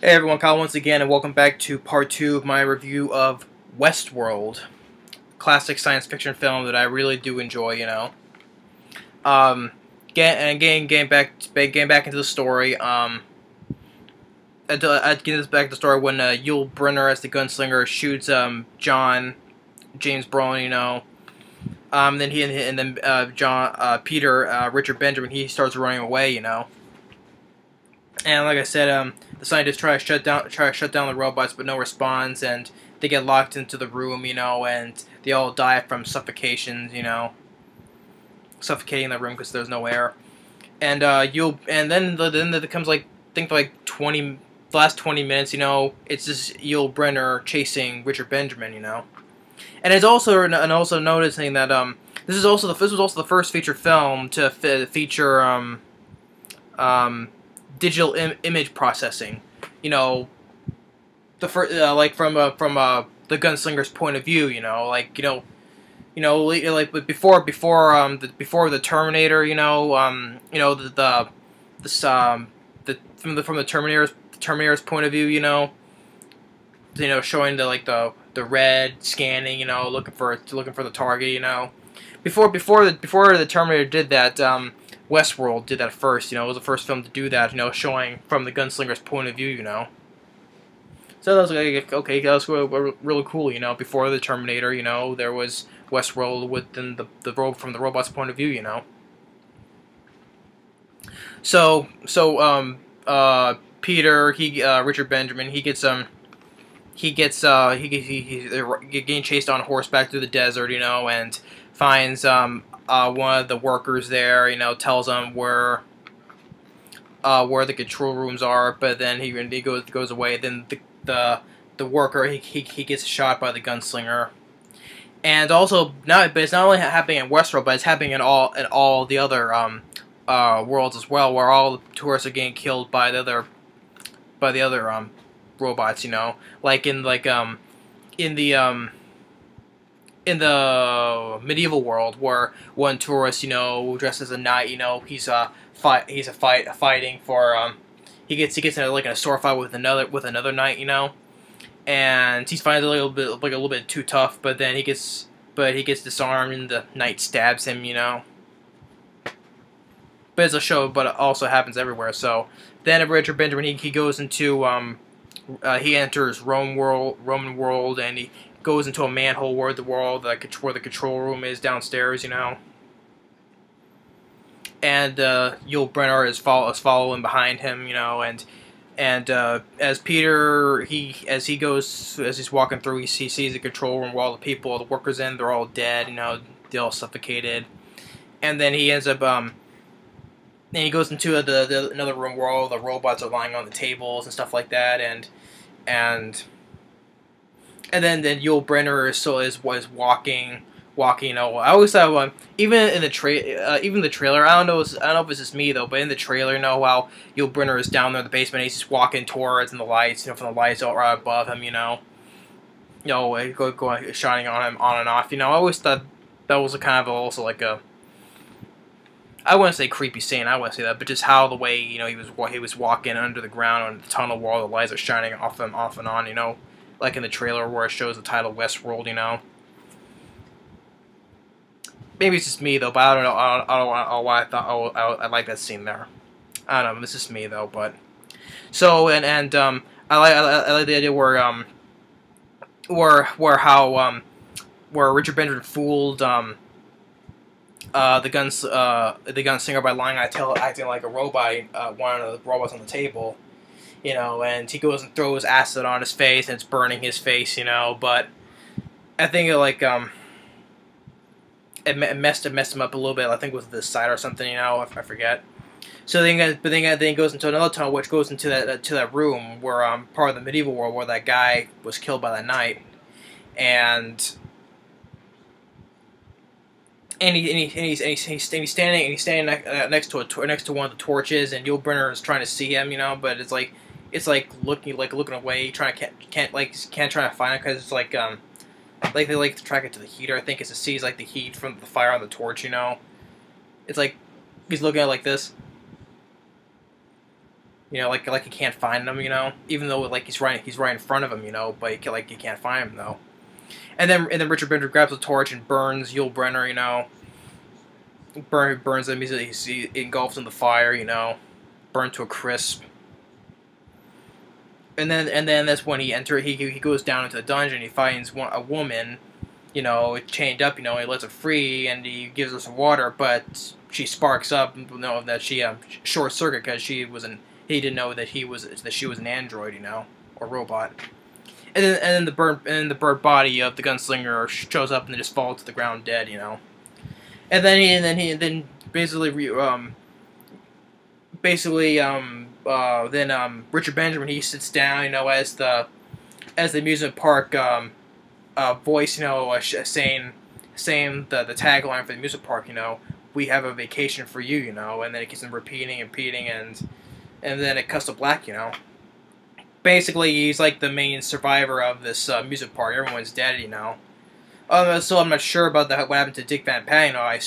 Hey everyone, Kyle once again, and welcome back to part 2 of my review of Westworld. Classic science fiction film that I really do enjoy, you know. Getting back into the story, I'd get this back to the story when Yul Brynner as the gunslinger shoots John James Brolin, you know. Then Peter Richard Benjamin, he starts running away, you know. And like I said, the scientists try to shut down the robots, but no response, and they get locked into the room, you know, and they all die from suffocation, you know, suffocating the room because there's no air. And then it comes like the last 20 minutes, you know, it's just Yul Brynner chasing Richard Benjamin, you know, and it's also noticing that this was also the first feature film to feature digital image processing, you know, the first like from the gunslinger's point of view, you know, like like before the Terminator, you know, from the Terminator's point of view, you know, showing the red scanning, you know, looking for the target, you know, before the Terminator did that. Westworld did that first, you know, it was the first film to do that, you know, showing from the gunslinger's point of view, you know. So that was like, okay, that was really cool, you know. Before the Terminator, you know, there was Westworld within from the robot's point of view, you know. Peter, Richard Benjamin, he's getting chased on horseback through the desert, you know, and finds one of the workers there, you know, tells him where the control rooms are, but then he goes away. Then the worker he gets shot by the gunslinger, and also but it's not only happening in Westworld, but it's happening in all the other worlds as well, where all the tourists are getting killed by the other robots, you know, like in the medieval world, where one tourist, you know, dressed as a knight, you know, he's fighting for he gets in a sword fight with another knight, you know, and he finds it a little bit too tough, but then he gets disarmed and the knight stabs him, you know. But it's a show, but it also happens everywhere. So then Richard Benjamin, he goes into he enters Roman world, and he goes into a manhole where the control room is downstairs, you know. And Yul Brynner is following behind him, you know, and as Peter as he's walking through, he sees the control room where all the workers they're all dead, you know, they're all suffocated, and then he ends up then he goes into another room where all the robots are lying on the tables and stuff like that, and then Yul Brynner is walking. You know, I always thought even in the trailer. I don't know if it's just me though, but in the trailer, you know, how Yul Brynner is down there in the basement, and he's just walking towards the lights, you know, from the lights right above him, you know, going shining on him on and off. You know, I always thought that was a kind of also like a, I wouldn't say creepy scene, I wouldn't say that, but just how the way, you know, he was walking under the ground on the tunnel where all the lights are shining off and on, you know, like in the trailer where it shows the title Westworld, you know. Maybe it's just me though, but I don't know. I don't know why I thought I like that scene there. I don't know. This is me though, but so I like the idea where Richard Benjamin fooled the gunslinger by lying, acting like a robot, one of the robots on the table, you know, and he goes and throws acid on his face and it's burning his face, you know, but I think it messed him up a little bit. I think with the side or something, you know, I forget. So then he goes into another tunnel, which goes into that room where part of the medieval world where that guy was killed by that knight, and he's standing next to one of the torches, and Yul Brynner is trying to see him, you know, but it's like looking away, can't try to find it because it's like they like to track it to the heater. I think it's to see like the heat from the fire on the torch, you know. It's like he's looking at it like this. You know, like he can't find him. You know, even though like he's right in front of him. You know, but he can't find him though. And then Richard Bender grabs a torch and burns Yul Brynner. You know, burns him. He engulfs in the fire. You know, burned to a crisp. And then that's when he goes down into the dungeon. He finds a woman, you know, chained up. You know, he lets her free and he gives her some water, but she sparks up. You know that she short circuit because he didn't know that she was an android, you know, or robot. And then the burnt body of the gunslinger shows up and then just falls to the ground dead, you know. And then basically Richard Benjamin, he sits down, you know, as the amusement park voice, you know, saying the tagline for the amusement park, you know, we have a vacation for you, you know, and then it keeps on repeating and then it cuts to black, you know. Basically, he's like the main survivor of this amusement park. Everyone's dead, you know. So I'm not sure about what happened to Dick Van Patten. You know, I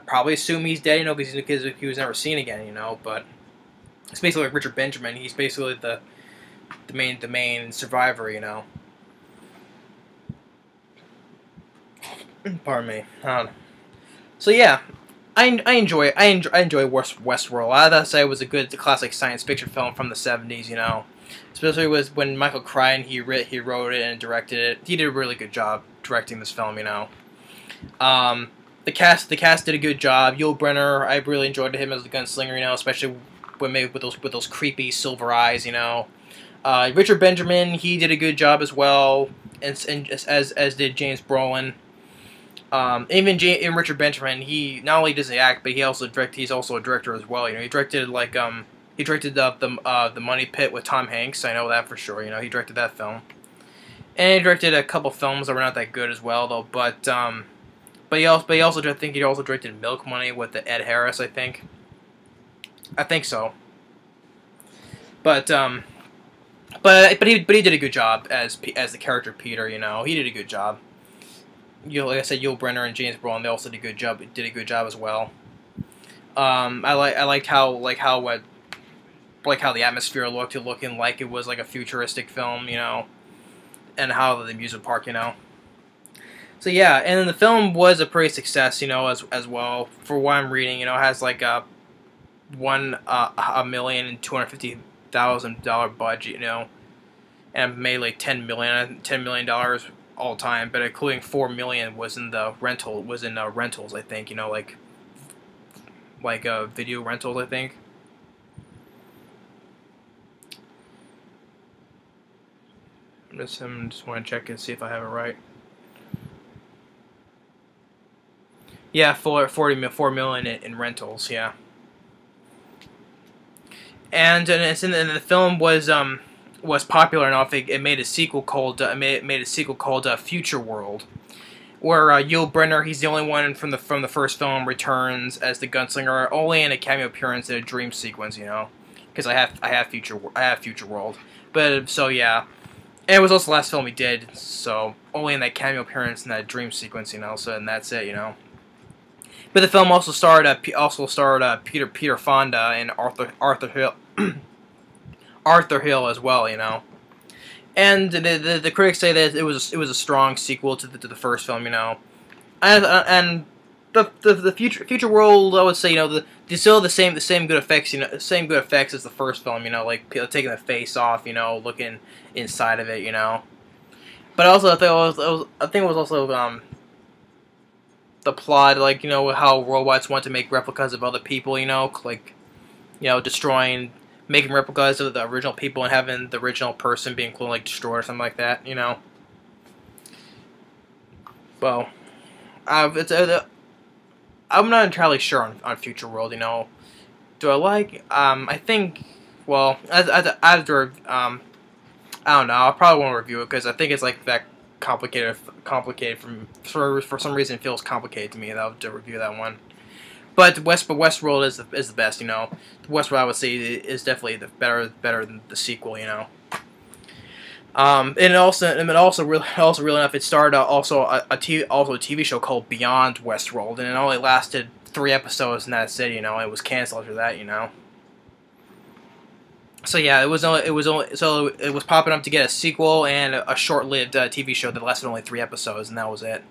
probably assume he's dead, you know, because he was never seen again, you know. But it's basically like Richard Benjamin. He's basically the main survivor, you know. Pardon me. So yeah, I enjoy Westworld. I'd say it was a good classic science fiction film from the '70s, you know. Especially when Michael Crichton he wrote it and directed it. He did a really good job directing this film, you know. The cast did a good job. Yul Brynner, I really enjoyed him as the gunslinger, you know, especially with those creepy silver eyes, you know. Richard Benjamin, he did a good job as well, and as did James Brolin. Even Richard Benjamin, he not only does he act, but he's also a director as well. You know, he directed the Money Pit with Tom Hanks. I know that for sure. You know, he directed that film, and he directed a couple films that were not that good as well, though. But he also directed Milk Money with Ed Harris. I think so. But he did a good job as the character Peter. You know, he did a good job. You know, like I said, Yul Brynner and James Brolin, they also did a good job as well. I liked how the atmosphere looked, looking like it was like a futuristic film, you know, and how the amusement park, you know. So yeah, and then the film was a pretty success, you know, as well. For what I'm reading, you know, it has like $1,250,000 budget, you know, and made like $10 million all time, but including $4 million was in rentals, I think, you know, like video rentals, I think. I just want to check and see if I have it right. Yeah, $4 million in rentals, yeah. And the film was popular enough. It made a sequel called Future World, where Yul Brynner, he's the only one from the first film, returns as the gunslinger, only in a cameo appearance in a dream sequence, you know, because I have Future World, but so yeah, and it was also the last film he did, so only in that cameo appearance in that dream sequence, you know, so and that's it, you know. But the film also starred Peter Fonda and Arthur Hill as well, you know. And the critics say that it was a strong sequel to the first film, you know. And the Future World, I would say, you know, still the same good effects, you know, as the first film, you know, like taking the face off, you know, looking inside of it, you know. But also I think it was also the plot, like, you know, how robots want to make replicas of other people, you know, like, you know, making replicas of the original people and having the original person being like destroyed or something like that, you know. Well, I'm not entirely sure on Future World, you know. Do I like? I think, well, after I don't know. I probably won't review it because I think it's like that complicated. For some reason, it feels complicated to me. I'll have to review that one. But Westworld is the best, you know. Westworld, I would say, is definitely better than the sequel, you know. And also real enough, it starred also a TV show called Beyond Westworld, and it only lasted 3 episodes, and that's it, you know. It was canceled after that, you know. So yeah, it was popping up to get a sequel and a short-lived TV show that lasted only 3 episodes, and that was it.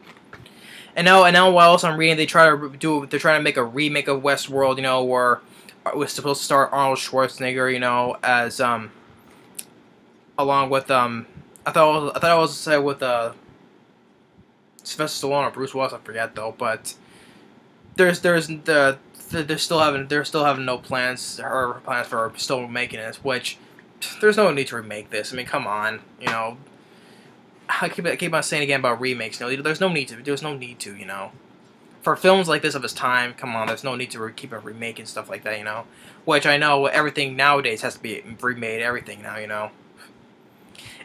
And now while else I'm reading, they're trying to make a remake of Westworld, you know, where it was supposed to star Arnold Schwarzenegger, you know, as along with I thought it was with Sylvester Stallone or Bruce Willis, I forget though, but they're still having no plans for still making it, which there's no need to remake this. I mean, come on, you know. I keep on saying again about remakes. You know, there's no need to, you know. For films like this of its time, come on, there's no need to keep remaking stuff like that, you know. Which I know everything nowadays has to be remade, everything now, you know.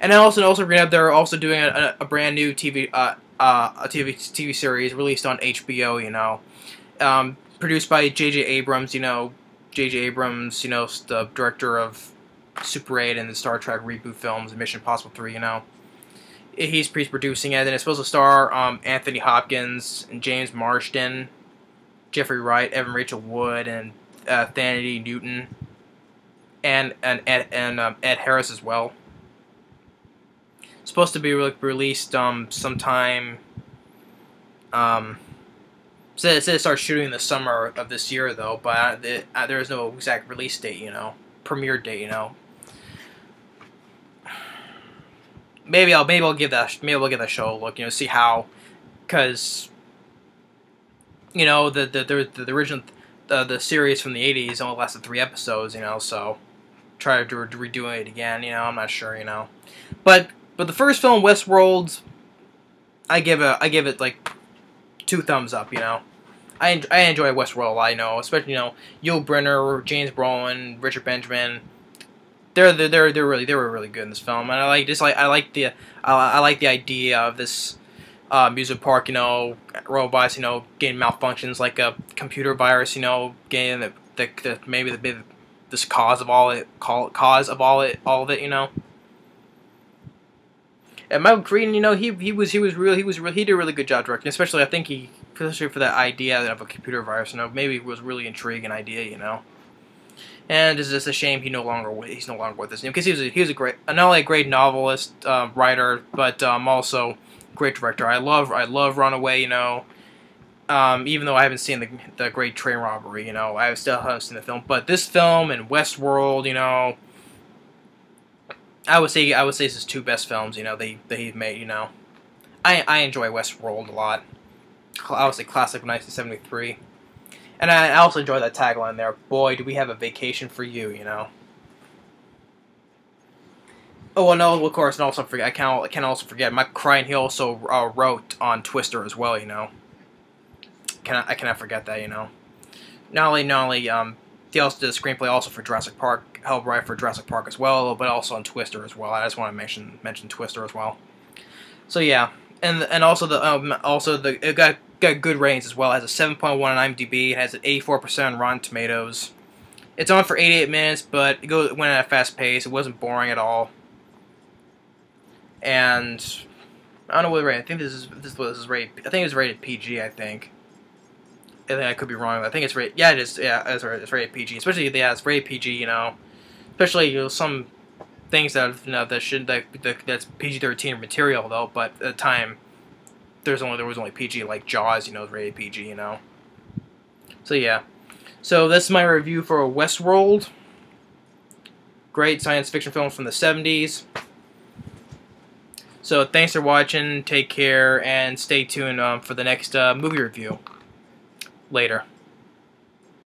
And then also bring up they're also doing a brand new TV series released on HBO, you know, produced by J.J. Abrams, you know, J.J. Abrams, you know, the director of Super 8 and the Star Trek reboot films, Mission Impossible 3, you know. He's producing it, and it's supposed to star Anthony Hopkins and James Marsden, Jeffrey Wright, Evan Rachel Wood, and Thandie Newton, and Ed Harris as well. It's supposed to be released sometime. Said it starts shooting in the summer of this year though, but there is no exact release date, you know, premiere date, you know. Maybe I'll give that show a look, you know, see how, because you know the original the series from the '80s only lasted 3 episodes, you know, so try to redo it again, you know, I'm not sure, you know, but the first film, Westworld, I give it like 2 thumbs up, you know. I enjoy Westworld a lot, you know, especially, you know, Yul Brynner, James Brolin, Richard Benjamin. They were really good in this film, and I like the idea of this amusement park, you know, robots, you know, getting malfunctions like a computer virus, you know, getting maybe this cause of all of it, you know. And Michael Crichton, you know, he did a really good job directing, especially for that idea of a computer virus, you know, maybe it was a really intriguing idea, you know. And it's just a shame he's no longer with us, you know, because he was not only a great novelist, writer, but also great director. I love Runaway, you know. Even though I haven't seen the Great Train Robbery, you know, I still haven't seen the film. But this film and Westworld, you know, I would say this is 2 best films, you know, that he's made, you know. I enjoy Westworld a lot. I would say classic 1973. And I also enjoy that tagline there. Boy, do we have a vacation for you, you know. Oh well, no, of course, and also forget. I can also forget. Michael Crichton, he also wrote on Twister as well, you know. I cannot forget that, you know. Not only he also did a screenplay also for Jurassic Park, helped write for Jurassic Park as well, but also on Twister as well. I just want to mention Twister as well. So yeah, and also it got good ratings as well. It has a 7.1 on IMDb. It has an 84% on Rotten Tomatoes. It's on for 88 minutes, but it went at a fast pace. It wasn't boring at all. And I don't know what rating. I think this is rated. I think it was rated PG. I think I could be wrong. I think it's rated. Yeah, it is. Yeah, it's rated PG. Especially it's rated PG. You know, especially some things that that's PG-13 material though. But at the time, there was only PG, like Jaws, you know, rated PG, you know. So yeah, so that's my review for Westworld. Great science fiction film from the '70s. So thanks for watching. Take care and stay tuned for the next movie review. Later.